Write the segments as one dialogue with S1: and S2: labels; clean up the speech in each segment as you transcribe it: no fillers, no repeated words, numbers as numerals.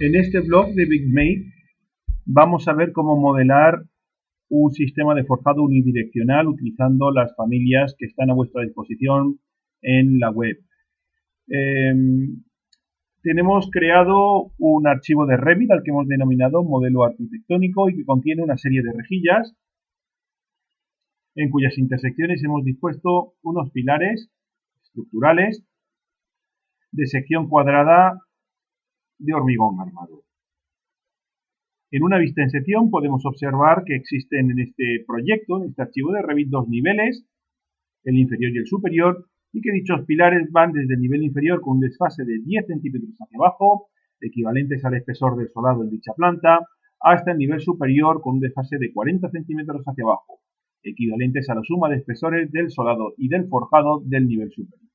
S1: En este blog de BigMate vamos a ver cómo modelar un sistema de forjado unidireccional utilizando las familias que están a vuestra disposición en la web. Tenemos creado un archivo de Revit al que hemos denominado modelo arquitectónico y que contiene una serie de rejillas en cuyas intersecciones hemos dispuesto unos pilares estructurales de sección cuadrada de hormigón armado. En una vista en sección podemos observar que existen en este proyecto, en este archivo de Revit, dos niveles, el inferior y el superior, y que dichos pilares van desde el nivel inferior con un desfase de 10 centímetros hacia abajo, equivalentes al espesor del solado en dicha planta, hasta el nivel superior con un desfase de 40 centímetros hacia abajo, equivalentes a la suma de espesores del solado y del forjado del nivel superior.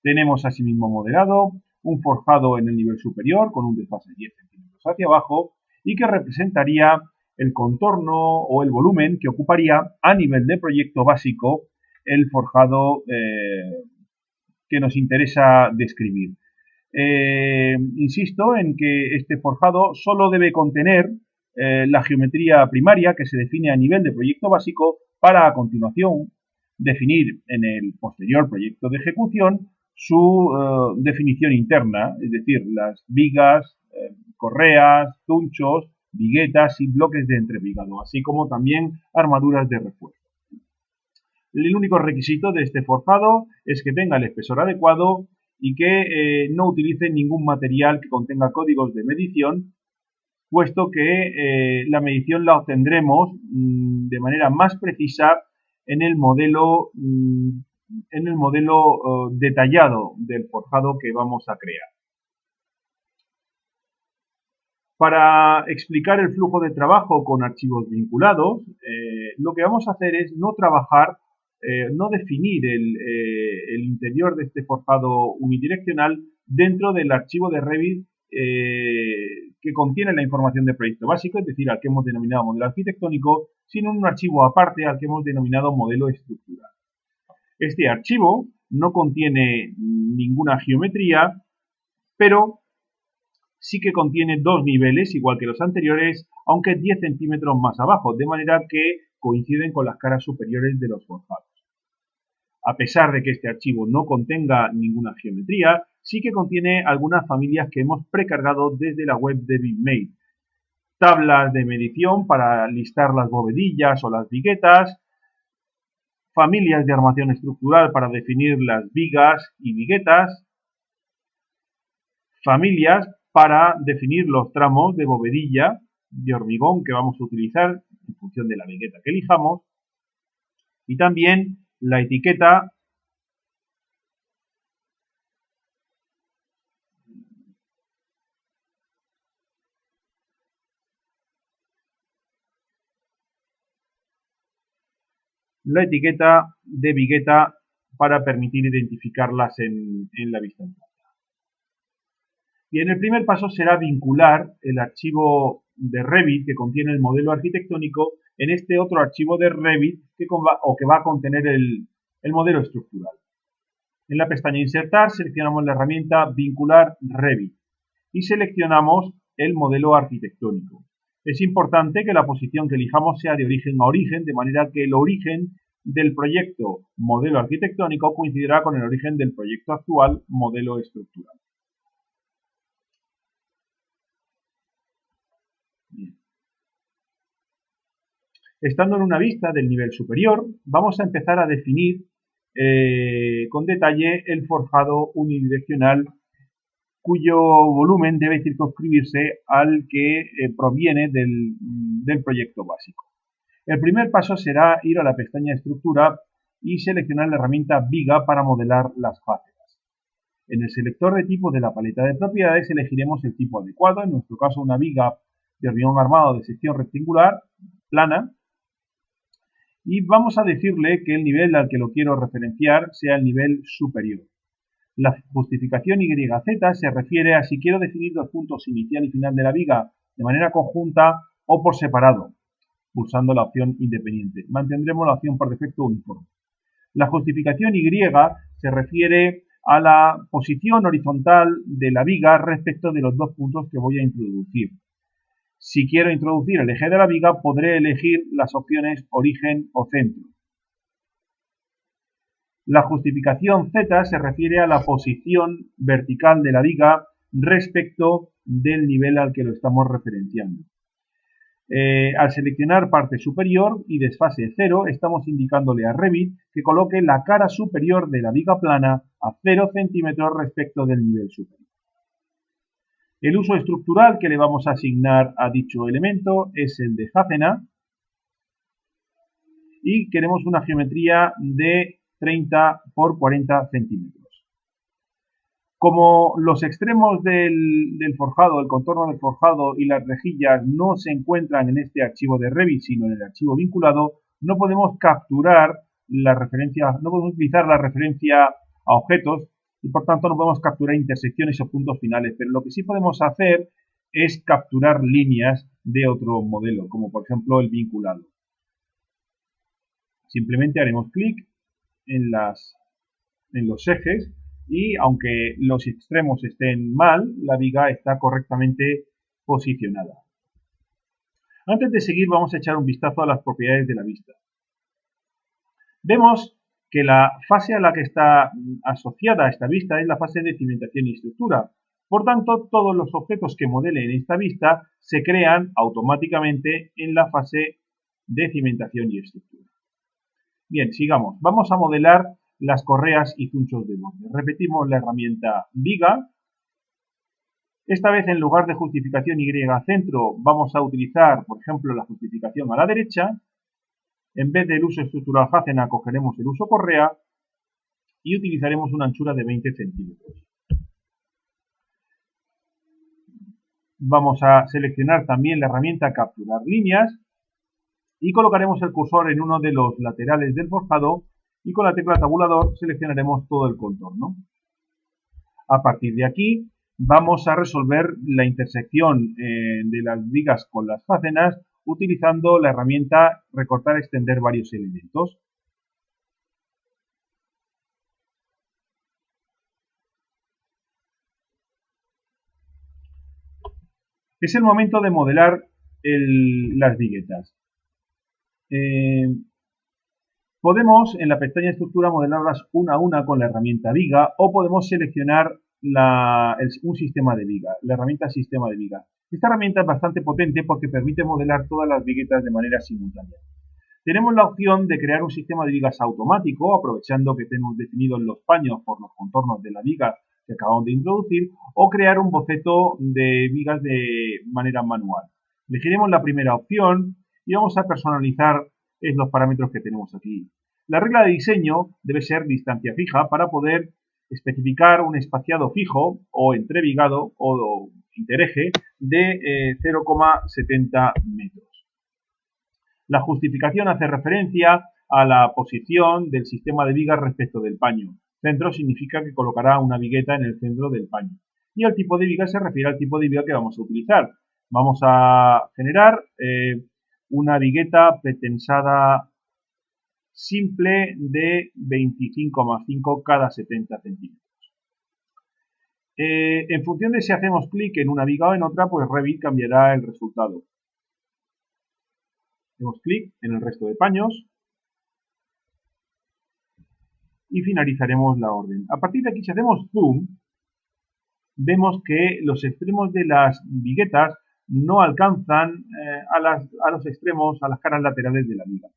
S1: Tenemos asimismo modelado un forjado en el nivel superior con un desfase de 10 centímetros hacia abajo y que representaría el contorno o el volumen que ocuparía a nivel de proyecto básico el forjado que nos interesa describir. Insisto en que este forjado solo debe contener la geometría primaria que se define a nivel de proyecto básico para a continuación definir en el posterior proyecto de ejecución su definición interna, es decir, las vigas, correas, tunchos, viguetas y bloques de entrepigado, así como también armaduras de refuerzo. El único requisito de este forjado es que tenga el espesor adecuado y que no utilice ningún material que contenga códigos de medición, puesto que la medición la obtendremos de manera más precisa en el modelo detallado del forjado que vamos a crear. Para explicar el flujo de trabajo con archivos vinculados, lo que vamos a hacer es no definir el interior de este forjado unidireccional dentro del archivo de Revit que contiene la información de proyecto básico, es decir, al que hemos denominado modelo arquitectónico, sino en un archivo aparte al que hemos denominado modelo estructural. Este archivo no contiene ninguna geometría, pero sí que contiene dos niveles, igual que los anteriores, aunque 10 centímetros más abajo, de manera que coinciden con las caras superiores de los forjados. A pesar de que este archivo no contenga ninguna geometría, sí que contiene algunas familias que hemos precargado desde la web de BigMate. Tablas de medición para listar las bovedillas o las viguetas, familias de armación estructural para definir las vigas y viguetas, familias para definir los tramos de bovedilla de hormigón que vamos a utilizar en función de la vigueta que elijamos, y también la etiqueta de vigueta para permitir identificarlas en la vista en planta. Bien, el primer paso será vincular el archivo de Revit que contiene el modelo arquitectónico en este otro archivo de Revit que va a contener el modelo estructural. En la pestaña Insertar seleccionamos la herramienta Vincular Revit y seleccionamos el modelo arquitectónico. Es importante que la posición que elijamos sea de origen a origen, de manera que el origen del proyecto modelo arquitectónico coincidirá con el origen del proyecto actual modelo estructural. Bien. Estando en una vista del nivel superior, vamos a empezar a definir con detalle el forjado unidireccional cuyo volumen debe circunscribirse al que proviene del proyecto básico. El primer paso será ir a la pestaña Estructura y seleccionar la herramienta Viga para modelar las fáceas. En el selector de tipo de la paleta de propiedades elegiremos el tipo adecuado, en nuestro caso una viga de hormigón armado de sección rectangular, plana, y vamos a decirle que el nivel al que lo quiero referenciar sea el nivel superior. La justificación YZ se refiere a si quiero definir los puntos inicial y final de la viga de manera conjunta o por separado, pulsando la opción independiente. Mantendremos la opción por defecto uniforme. La justificación Y se refiere a la posición horizontal de la viga respecto de los dos puntos que voy a introducir. Si quiero introducir el eje de la viga, podré elegir las opciones origen o centro. La justificación Z se refiere a la posición vertical de la viga respecto del nivel al que lo estamos referenciando. Al seleccionar parte superior y desfase 0, estamos indicándole a Revit que coloque la cara superior de la viga plana a 0 centímetros respecto del nivel superior. El uso estructural que le vamos a asignar a dicho elemento es el de Jácena y queremos una geometría de 30 por 40 centímetros. Como los extremos del forjado, el contorno del forjado y las rejillas no se encuentran en este archivo de Revit, sino en el archivo vinculado, no podemos capturar la referencia, no podemos utilizar la referencia a objetos y por tanto no podemos capturar intersecciones o puntos finales, pero lo que sí podemos hacer es capturar líneas de otro modelo, como por ejemplo el vinculado. Simplemente haremos clic en los ejes y aunque los extremos estén mal, la viga está correctamente posicionada. Antes de seguir vamos a echar un vistazo a las propiedades de la vista. Vemos que la fase a la que está asociada esta vista es la fase de cimentación y estructura. Por tanto, todos los objetos que modelen esta vista se crean automáticamente en la fase de cimentación y estructura. Bien, sigamos. Vamos a modelar las correas y cunchos de borde. Repetimos la herramienta viga. Esta vez en lugar de justificación Y centro vamos a utilizar, por ejemplo, la justificación a la derecha. En vez del uso estructural Jácena cogeremos el uso correa y utilizaremos una anchura de 20 centímetros. Vamos a seleccionar también la herramienta capturar líneas y colocaremos el cursor en uno de los laterales del forjado y con la tecla tabulador seleccionaremos todo el contorno. A partir de aquí vamos a resolver la intersección de las vigas con las jácenas utilizando la herramienta recortar extender varios elementos. Es el momento de modelar las viguetas. Podemos en la pestaña estructura modelarlas una a una con la herramienta viga o podemos seleccionar un sistema de viga, la herramienta sistema de viga. Esta herramienta es bastante potente porque permite modelar todas las viguetas de manera simultánea. Tenemos la opción de crear un sistema de vigas automático, aprovechando que tenemos definidos los paños por los contornos de la viga que acabamos de introducir, o crear un boceto de vigas de manera manual. Elegiremos la primera opción y vamos a personalizar los parámetros que tenemos aquí. La regla de diseño debe ser distancia fija para poder especificar un espaciado fijo o entrevigado o intereje de 0,70 metros. La justificación hace referencia a la posición del sistema de vigas respecto del paño. Centro significa que colocará una vigueta en el centro del paño. Y el tipo de viga se refiere al tipo de viga que vamos a utilizar. Vamos a generar una vigueta pretensada simple de 25,5 cada 70 centímetros. En función de si hacemos clic en una viga o en otra, pues Revit cambiará el resultado. Hacemos clic en el resto de paños y finalizaremos la orden. A partir de aquí, si hacemos zoom, vemos que los extremos de las viguetas no alcanzan a los extremos, a las caras laterales de la viga.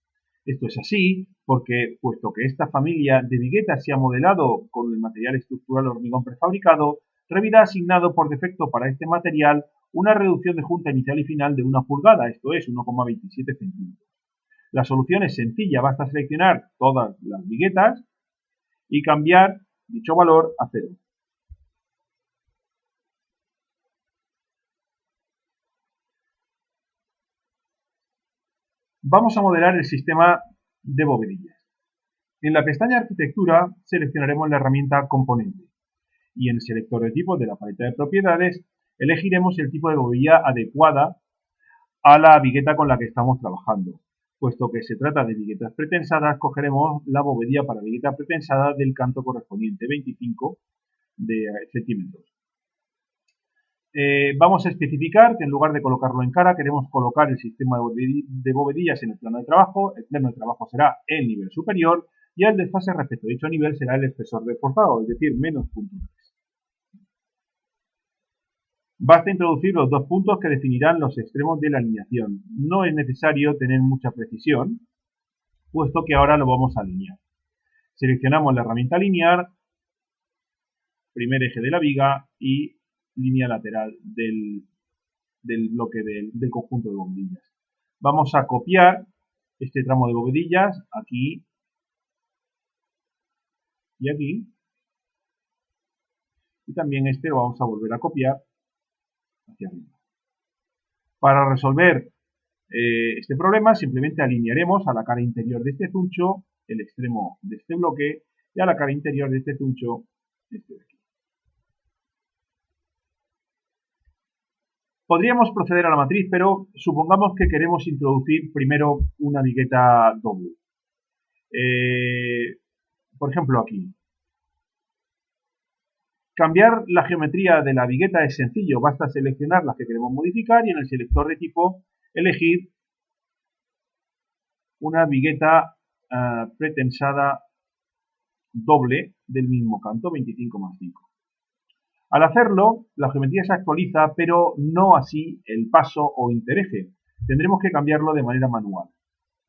S1: Esto es así porque, puesto que esta familia de viguetas se ha modelado con el material estructural hormigón prefabricado, Revit ha asignado por defecto para este material una reducción de junta inicial y final de 1 pulgada, esto es 1,27 centímetros. La solución es sencilla, basta seleccionar todas las viguetas y cambiar dicho valor a 0. Vamos a modelar el sistema de bovedillas. En la pestaña Arquitectura seleccionaremos la herramienta Componente y en el selector de tipos de la paleta de propiedades elegiremos el tipo de bovedilla adecuada a la vigueta con la que estamos trabajando. Puesto que se trata de viguetas pretensadas, cogeremos la bovedilla para vigueta pretensada del canto correspondiente, 25 centímetros. Vamos a especificar que en lugar de colocarlo en cara, queremos colocar el sistema de bovedillas en el plano de trabajo. El plano de trabajo será el nivel superior y el desfase respecto a dicho nivel será el espesor reforzado, es decir, menos 0,3. Basta introducir los dos puntos que definirán los extremos de la alineación. No es necesario tener mucha precisión, puesto que ahora lo vamos a alinear. Seleccionamos la herramienta alinear, primer eje de la viga y línea lateral del bloque del conjunto de bovedillas. Vamos a copiar este tramo de bovedillas aquí y aquí. Y también este lo vamos a volver a copiar hacia arriba. Para resolver este problema simplemente alinearemos a la cara interior de este zuncho el extremo de este bloque y a la cara interior de este zuncho este de aquí. Podríamos proceder a la matriz, pero supongamos que queremos introducir primero una vigueta doble. Por ejemplo, aquí. Cambiar la geometría de la vigueta es sencillo, basta seleccionar las que queremos modificar y en el selector de tipo elegir una vigueta pretensada doble del mismo canto, 25+5. Al hacerlo, la geometría se actualiza, pero no así el paso o intereje. Tendremos que cambiarlo de manera manual.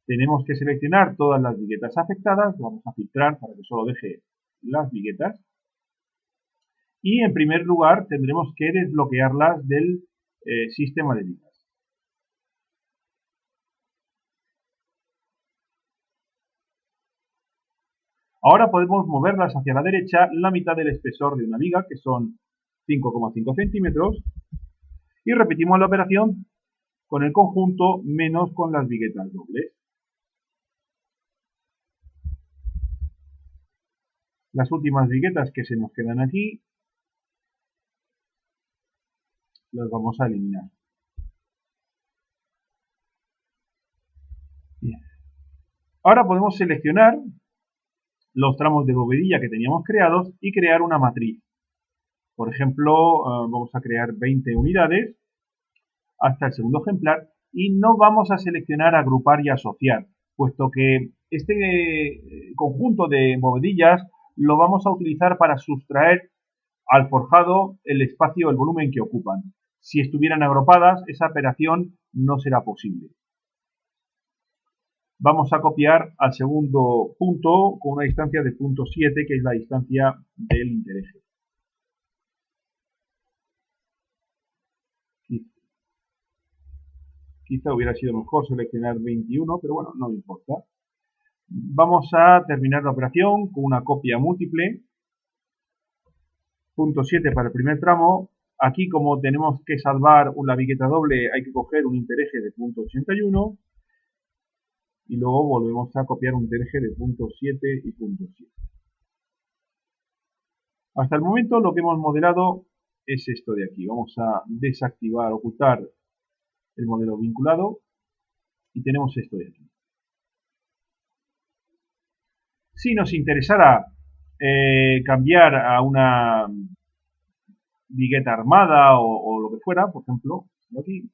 S1: Tenemos que seleccionar todas las viguetas afectadas, vamos a filtrar para que solo deje las viguetas. Y en primer lugar tendremos que desbloquearlas del sistema de vigas. Ahora podemos moverlas hacia la derecha la mitad del espesor de una viga, que son 5,5 centímetros, y repetimos la operación con el conjunto menos con las viguetas dobles. Las últimas viguetas que se nos quedan aquí las vamos a eliminar. Bien. Ahora podemos seleccionar los tramos de bovedilla que teníamos creados y crear una matriz. Por ejemplo, vamos a crear 20 unidades hasta el segundo ejemplar y no vamos a seleccionar agrupar y asociar, puesto que este conjunto de bovedillas lo vamos a utilizar para sustraer al forjado el espacio, el volumen que ocupan. Si estuvieran agrupadas, esa operación no será posible. Vamos a copiar al segundo punto con una distancia de 0,7, que es la distancia del intereje. Quizá hubiera sido mejor seleccionar 21, pero bueno, no me importa. Vamos a terminar la operación con una copia múltiple. 0,7 para el primer tramo. Aquí, como tenemos que salvar una vigueta doble, hay que coger un intereje de 0,81 y luego volvemos a copiar un intereje de 0,7 y 0,7. Hasta el momento lo que hemos modelado es esto de aquí. Vamos a desactivar, ocultar el modelo vinculado y tenemos esto de aquí. Si nos interesara cambiar a una vigueta armada o lo que fuera, por ejemplo, aquí,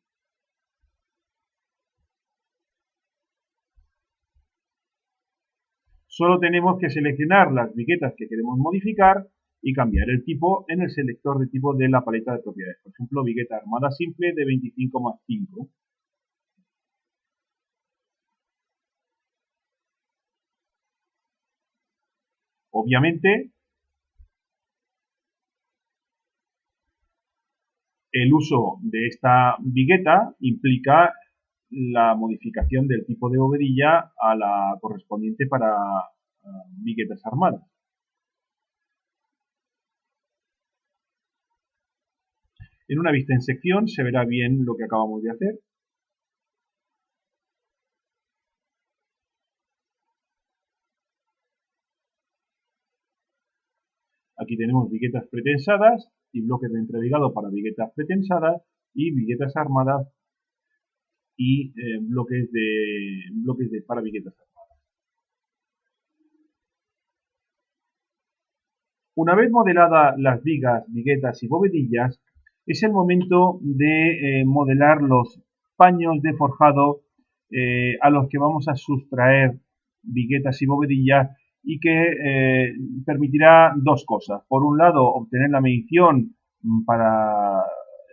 S1: solo tenemos que seleccionar las viguetas que queremos modificar y cambiar el tipo en el selector de tipo de la paleta de propiedades. Por ejemplo, vigueta armada simple de 25+5. Obviamente, el uso de esta vigueta implica la modificación del tipo de bovedilla a la correspondiente para viguetas armadas. En una vista en sección se verá bien lo que acabamos de hacer. Aquí tenemos viguetas pretensadas y bloques de entrebigado para viguetas pretensadas y viguetas armadas y bloques para viguetas. Una vez modeladas las vigas, viguetas y bovedillas, es el momento de modelar los paños de forjado a los que vamos a sustraer viguetas y bovedillas y que permitirá dos cosas. Por un lado, obtener la medición para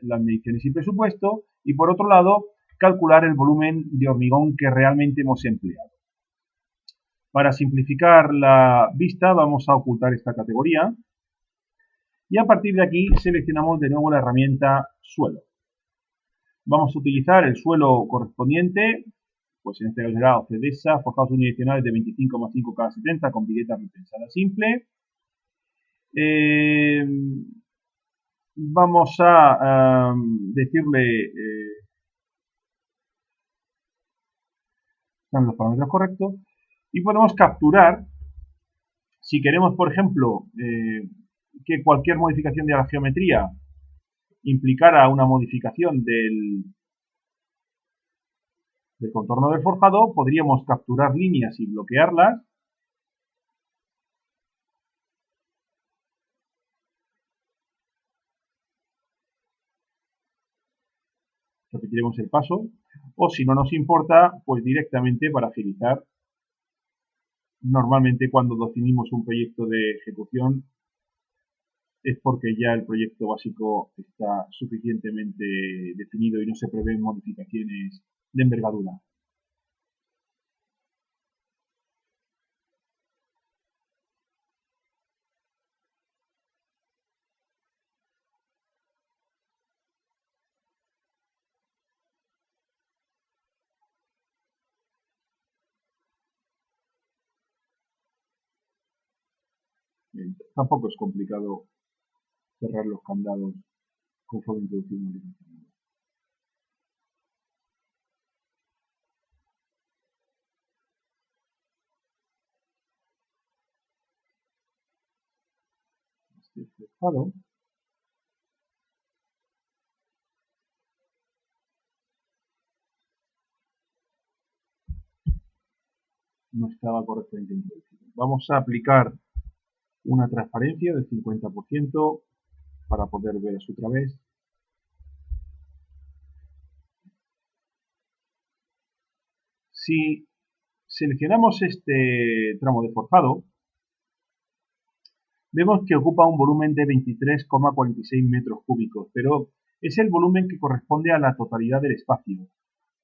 S1: las mediciones y presupuesto, y por otro lado, calcular el volumen de hormigón que realmente hemos empleado. Para simplificar la vista vamos a ocultar esta categoría y a partir de aquí seleccionamos de nuevo la herramienta suelo. Vamos a utilizar el suelo correspondiente, pues en este caso será Ocedesa, forjados unidireccionales de 25,5 cada 70 con vigueta pretensada simple. Vamos a decirle, están los parámetros correctos, y podemos capturar, si queremos, por ejemplo, que cualquier modificación de la geometría implicara una modificación del contorno del forjado, podríamos capturar líneas y bloquearlas. Repetiremos el paso. O si no nos importa, pues directamente para agilizar. Normalmente cuando definimos un proyecto de ejecución es porque ya el proyecto básico está suficientemente definido y no se prevén modificaciones de envergadura. Tampoco es complicado cerrar los candados conforme introducimos el contenido. Este forjado. No estaba correctamente introducido. Vamos a aplicar una transparencia del 50% para poder ver a su través. Si seleccionamos este tramo de forjado, vemos que ocupa un volumen de 23,46 metros cúbicos, pero es el volumen que corresponde a la totalidad del espacio.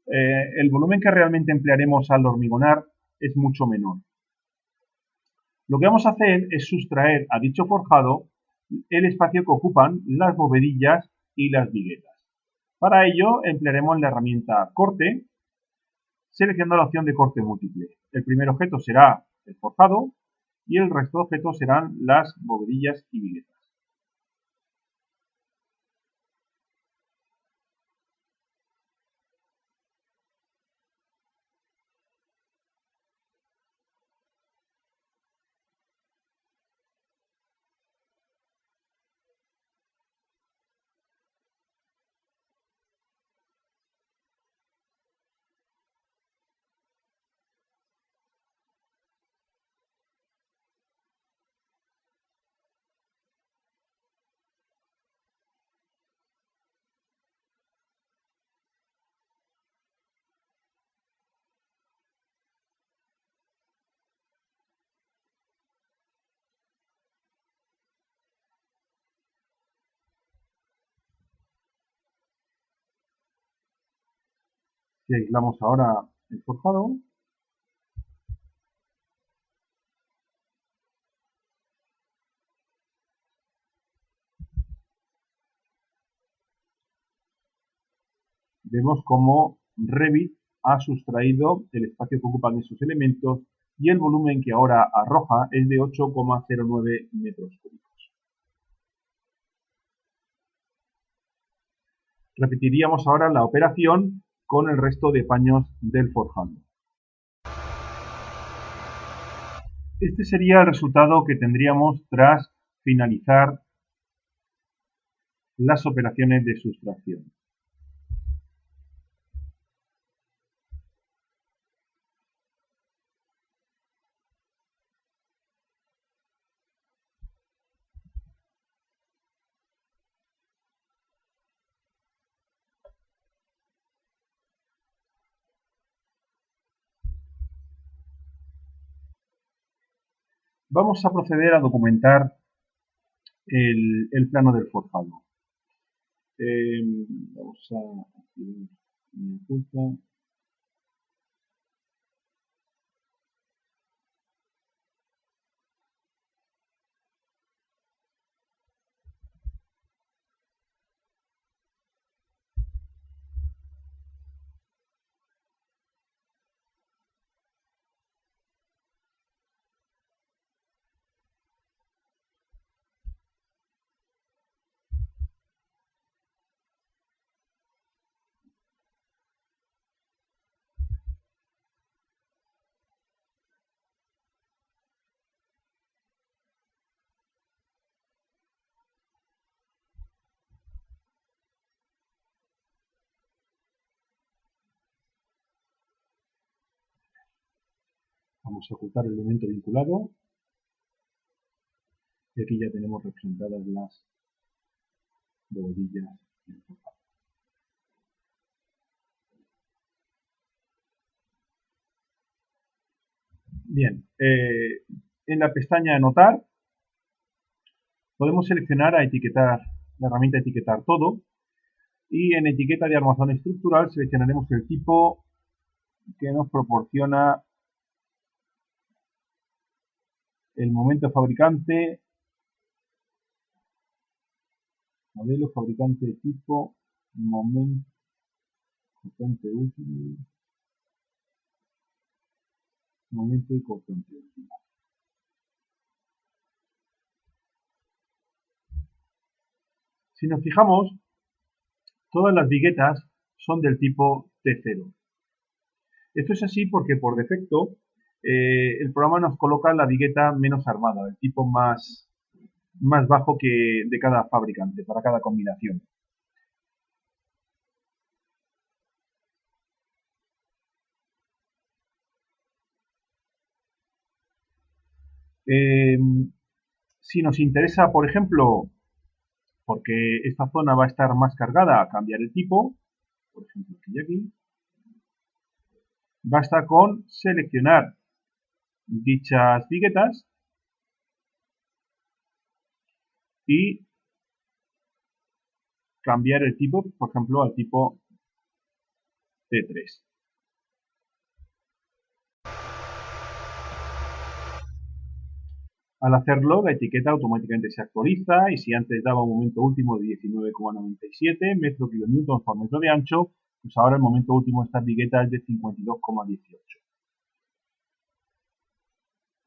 S1: El volumen que realmente emplearemos al hormigonar es mucho menor. Lo que vamos a hacer es sustraer a dicho forjado el espacio que ocupan las bovedillas y las viguetas. Para ello emplearemos la herramienta corte, seleccionando la opción de corte múltiple. El primer objeto será el forjado y el resto de objetos serán las bovedillas y viguetas. Si aislamos ahora el forjado, vemos cómo Revit ha sustraído el espacio que ocupan esos elementos y el volumen que ahora arroja es de 8,09 metros cúbicos. Repetiríamos ahora la operación con el resto de paños del forjado. Este sería el resultado que tendríamos tras finalizar las operaciones de sustracción. Vamos a proceder a documentar el plano del forjado. Vamos a activar mi oculta. Vamos a ocultar el elemento vinculado. Y aquí ya tenemos representadas las bovedillas del forjado. Bien, en la pestaña Anotar podemos seleccionar a etiquetar, la herramienta Etiquetar todo, y en Etiqueta de armazón estructural seleccionaremos el tipo que nos proporciona el momento fabricante, modelo, fabricante, tipo, momento, cortante útil, momento y cortante útil. Si nos fijamos, todas las viguetas son del tipo T0. Esto es así porque por defecto el programa nos coloca la vigueta menos armada, el tipo más bajo que de cada fabricante, para cada combinación. Si nos interesa, por ejemplo, porque esta zona va a estar más cargada, a cambiar el tipo, por ejemplo aquí y aquí, basta con seleccionar dichas viguetas y cambiar el tipo, por ejemplo, al tipo T3. Al hacerlo, la etiqueta automáticamente se actualiza y si antes daba un momento último de 19,97 metro kilonewton por metro de ancho, pues ahora el momento último de esta vigueta es de 52,18.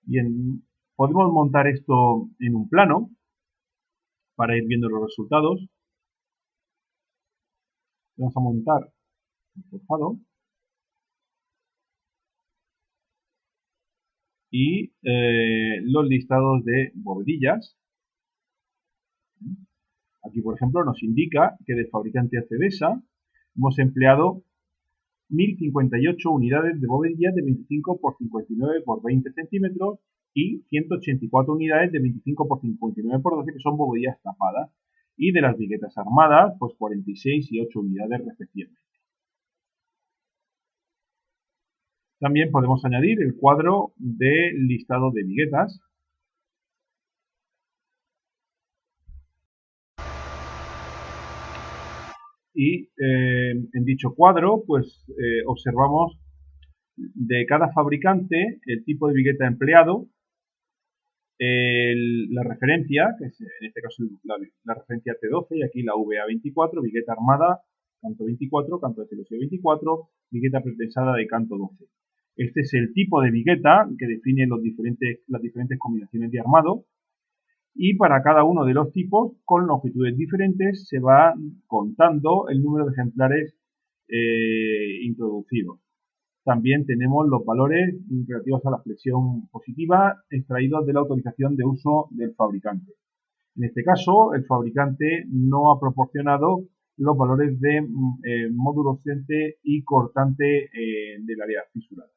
S1: Bien, podemos montar esto en un plano para ir viendo los resultados. Vamos a montar el forjado y los listados de bovedillas. Aquí, por ejemplo, nos indica que del fabricante Acebesa hemos empleado 1058 unidades de bovedillas de 25 por 59 por 20 centímetros y 184 unidades de 25 por 59 por 12, que son bovedillas tapadas. Y de las viguetas armadas, pues 46 y 8 unidades respectivamente. También podemos añadir el cuadro de listado de viguetas. Y en dicho cuadro, pues observamos de cada fabricante el tipo de vigueta empleado, la referencia, que es en este caso la referencia T12 y aquí la VA24, vigueta armada, canto 24, canto de celosía 24, vigueta pretensada de canto 12. Este es el tipo de vigueta que define las diferentes combinaciones de armado y para cada uno de los tipos, con longitudes diferentes, se va contando el número de ejemplares introducidos. También tenemos los valores relativos a la flexión positiva extraídos de la autorización de uso del fabricante. En este caso, el fabricante no ha proporcionado los valores de módulo ausente y cortante del área fisurada.